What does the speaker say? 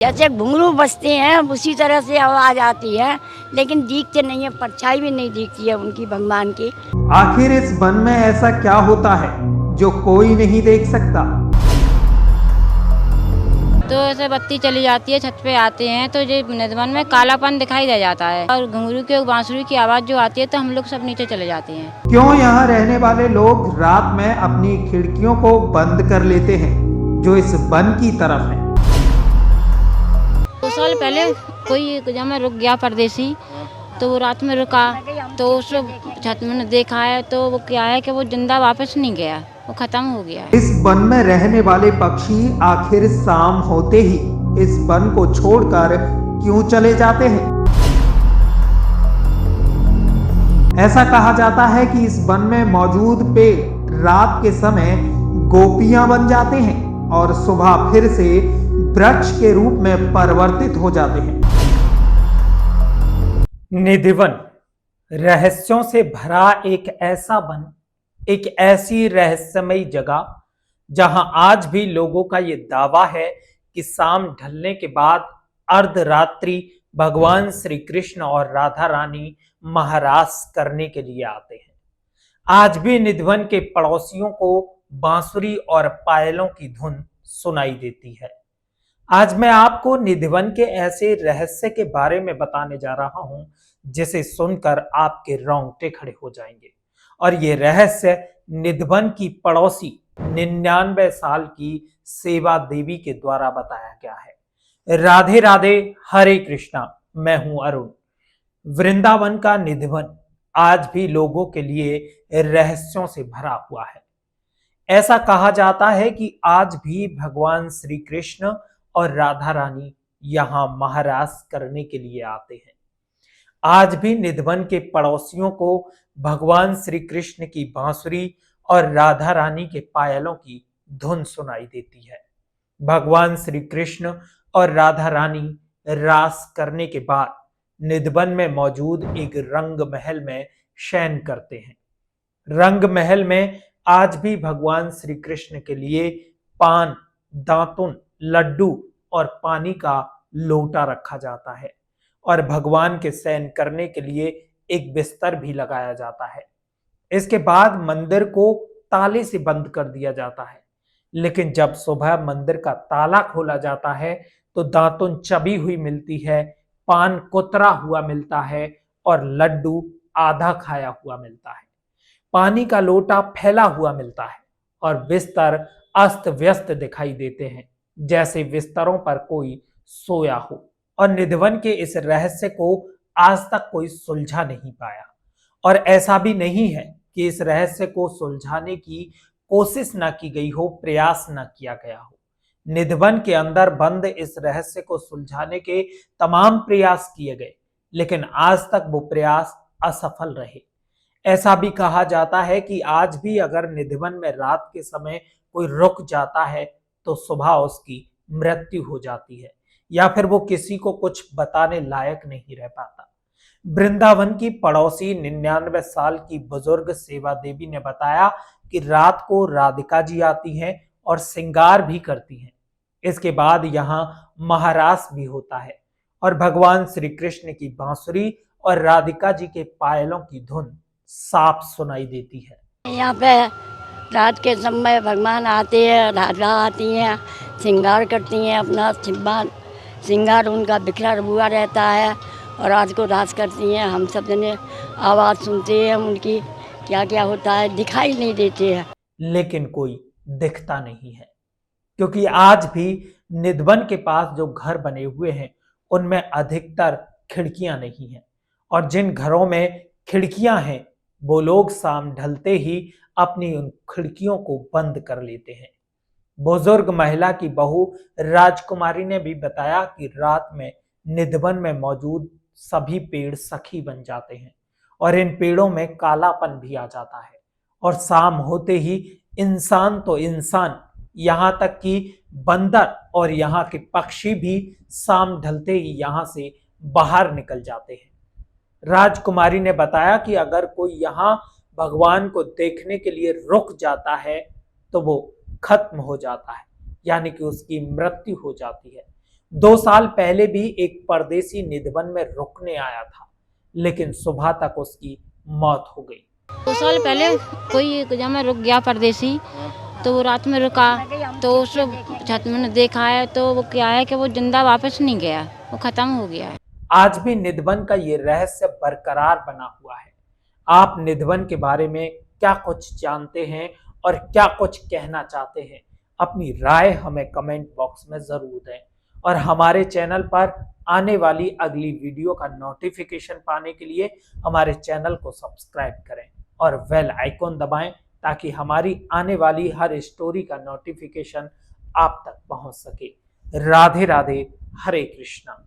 जैसे घुंघरू बजते हैं उसी तरह से आवाज आती है, लेकिन दिखते नहीं है, परछाई भी नहीं दिखती है उनकी, भगवान की। आखिर इस वन में ऐसा क्या होता है जो कोई नहीं देख सकता? तो ऐसे बत्ती चली जाती है, छत पे आते हैं तो ये निधवन में कालापन दिखाई दे जाता है और घुंघरू की बांसुरी की आवाज जो आती है तो हम लोग सब नीचे चले जाते हैं। क्यों यहाँ रहने वाले लोग रात में अपनी खिड़कियों को बंद कर लेते हैं जो इस वन की तरफ है? 2 साल पहले कोई जब मैं रुक गया परदेसी, तो वो रात में रुका तो उस छत में देखा है तो वो क्या है कि वो जिंदा वापस नहीं गया, वो खत्म हो गया है। इस वन में रहने वाले पक्षी आखिर शाम होते ही इस वन को छोड़कर क्यों चले जाते हैं? ऐसा कहा जाता है कि इस वन में मौजूद पेड़ रात के समय गोपियां बन जाते हैं और सुबह फिर से वृक्ष के रूप में परिवर्तित हो जाते हैं। निधिवन रहस्यों से भरा एक ऐसा वन, एक ऐसी रहस्यमयी जगह जहां आज भी लोगों का यह दावा है कि शाम ढलने के बाद अर्धरात्रि भगवान श्री कृष्ण और राधा रानी महारास करने के लिए आते हैं। आज भी निधिवन के पड़ोसियों को बांसुरी और पायलों की धुन सुनाई देती है। आज मैं आपको निधिवन के ऐसे रहस्य के बारे में बताने जा रहा हूं जिसे सुनकर आपके रोंगटे खड़े हो जाएंगे। और ये रहस्य निधिवन की पड़ोसी 99 साल की सेवा देवी के द्वारा बताया गया है। राधे राधे, हरे कृष्णा। मैं हूं अरुण। वृंदावन का निधिवन आज भी लोगों के लिए रहस्यों से भरा हुआ है। ऐसा कहा जाता है कि आज भी भगवान श्री कृष्ण और राधा रानी यहां महारास करने के लिए आते हैं। आज भी निधिवन के पड़ोसियों को भगवान श्री कृष्ण की बांसुरी और राधा रानी के पायलों की धुन सुनाई देती है। भगवान श्री कृष्ण और राधा रानी रास करने के बाद निधिवन में मौजूद एक रंग महल में शयन करते हैं। रंग महल में आज भी भगवान श्री कृष्ण के लिए पान, दातुन, लड्डू और पानी का लोटा रखा जाता है और भगवान के शयन करने के लिए एक बिस्तर भी लगाया जाता है। इसके बाद मंदिर को ताले से बंद कर दिया जाता है, लेकिन जब सुबह मंदिर का ताला खोला जाता है तो दातुन चबी हुई मिलती है, पान कुतरा हुआ मिलता है और लड्डू आधा खाया हुआ मिलता है। पानी का लोटा फैला हुआ मिलता है और बिस्तर अस्त व्यस्त दिखाई देते हैं, जैसे बिस्तरों पर कोई सोया हो। और निधिवन के इस रहस्य को आज तक कोई सुलझा नहीं पाया और ऐसा भी नहीं है कि इस रहस्य को सुलझाने की कोशिश न की गई हो, प्रयास न किया गया हो। निधिवन के अंदर बंद इस रहस्य को सुलझाने के तमाम प्रयास किए गए, लेकिन आज तक वो प्रयास असफल रहे। ऐसा भी कहा जाता है कि आज भी अगर निधिवन में रात के समय कोई रुक जाता है तो सुबह उसकी मृत्यु हो जाती है या फिर वो किसी को कुछ बताने लायक नहीं रह पाता। वृंदावन की पड़ोसी 99 साल की बुजुर्ग सेवा देवी ने बताया कि रात को राधिका जी आती हैं और श्रृंगार भी करती हैं। इसके बाद यहाँ महारास भी होता है और भगवान श्री कृष्ण की बांसुरी और राधिका जी के पायलों की धुन साफ सुनाई देती है। यहाँ पे रात के समय भगवान आते हैं, राधा आती हैं, श्रृंगार करती हैं, अपना श्रृंगार उनका बिखरा हुआ रहता है और रात को रास करती हैं। हम सब जने आवाज़ सुनते हैं उनकी, क्या क्या होता है दिखाई नहीं देते हैं, लेकिन कोई दिखता नहीं है, क्योंकि आज भी निधिवन के पास जो घर बने हुए हैं उनमें अधिकतर खिड़कियां नहीं हैं और जिन घरों में खिड़कियां हैं वो लोग शाम ढलते ही अपनी उन खिड़कियों को बंद कर लेते हैं। बुजुर्ग महिला की बहू राजकुमारी ने भी बताया कि रात में निधिवन में मौजूद सभी पेड़ सखी बन जाते हैं और इन पेड़ों में कालापन भी आ जाता है और शाम होते ही इंसान तो इंसान, यहाँ तक कि बंदर और यहाँ के पक्षी भी शाम ढलते ही यहाँ से बाहर निकल जाते हैं। राजकुमारी ने बताया कि अगर कोई यहाँ भगवान को देखने के लिए रुक जाता है तो वो खत्म हो जाता है, यानी कि उसकी मृत्यु हो जाती है। 2 साल पहले भी एक परदेसी निधिवन में रुकने आया था, लेकिन सुबह तक उसकी मौत हो गई। 2 साल पहले कोई एक जगह में रुक गया परदेसी, तो वो रात में रुका, तो उस छत में देखा है तो वो क्या है कि वो जिंदा वापस नहीं गया, वो खत्म हो गया है। आज भी निधिवन का ये रहस्य बरकरार बना हुआ है। आप निधिवन के बारे में क्या कुछ जानते हैं और क्या कुछ कहना चाहते हैं? अपनी राय हमें कमेंट बॉक्स में जरूर दें और हमारे चैनल पर आने वाली अगली वीडियो का नोटिफिकेशन पाने के लिए हमारे चैनल को सब्सक्राइब करें और बेल आइकॉन दबाएं ताकि हमारी आने वाली हर स्टोरी का नोटिफिकेशन आप तक पहुंच सके। राधे राधे, हरे कृष्णा।